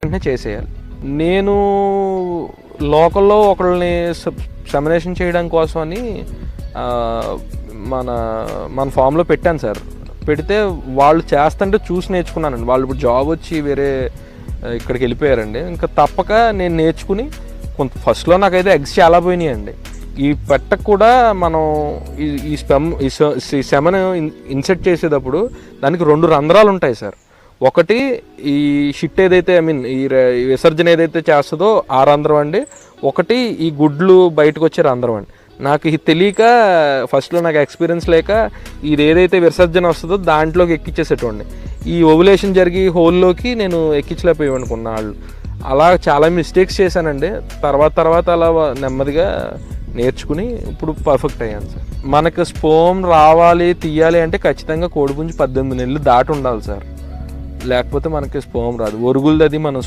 వెంటనే చేసేయాలి. నేను లోకల్‌లో ఒకళ్ళని సెమినేషన్ చేయడం కోసం అని మన మన ఫామ్‌లో పెట్టాను సార్. పెడితే వాళ్ళు చేస్తుంటే చూసి నేర్చుకున్నానండి. వాళ్ళు ఇప్పుడు జాబ్ వచ్చి వేరే ఇక్కడికి వెళ్ళిపోయారండి. ఇంకా తప్పక నేను నేర్చుకుని ఫస్ట్‌లో నాకైతే ఎగ్స్ చాలా పోయినాయండి. ఈ పెట్టకు కూడా మనం ఈ సెమను ఇన్సెర్ట్ చేసేటప్పుడు దానికి 2 రంధ్రాలు ఉంటాయి సార్. ఒకటి ఈ షిట్ ఏదైతే ఈ విసర్జన ఏదైతే చేస్తుందో ఆ రంధ్రం అండి. ఒకటి ఈ గుడ్లు బయటకు వచ్చే రంధ్రం అండి. నాకు ఇది తెలియక ఫస్ట్లో నాకు ఎక్స్పీరియన్స్ లేక ఇది ఏదైతే విసర్జన వస్తుందో దాంట్లోకి ఎక్కించేసేటోండి. ఈ ఓవులేషన్ జరిగి హోల్లోకి నేను ఎక్కించలేకపోయాను కొన్నాళ్ళు. అలా చాలా మిస్టేక్స్ చేశానండి. తర్వాత అలా నెమ్మదిగా నేర్చుకుని ఇప్పుడు పర్ఫెక్ట్ అయ్యాను సార్. మనకు స్పోమ్ రావాలి తీయాలి అంటే ఖచ్చితంగా కోడిపుంజు 18 నెలలు దాటి ఉండాలి సార్. లేకపోతే మనకి స్పోమ్ రాదు. ఒరుగులది మనం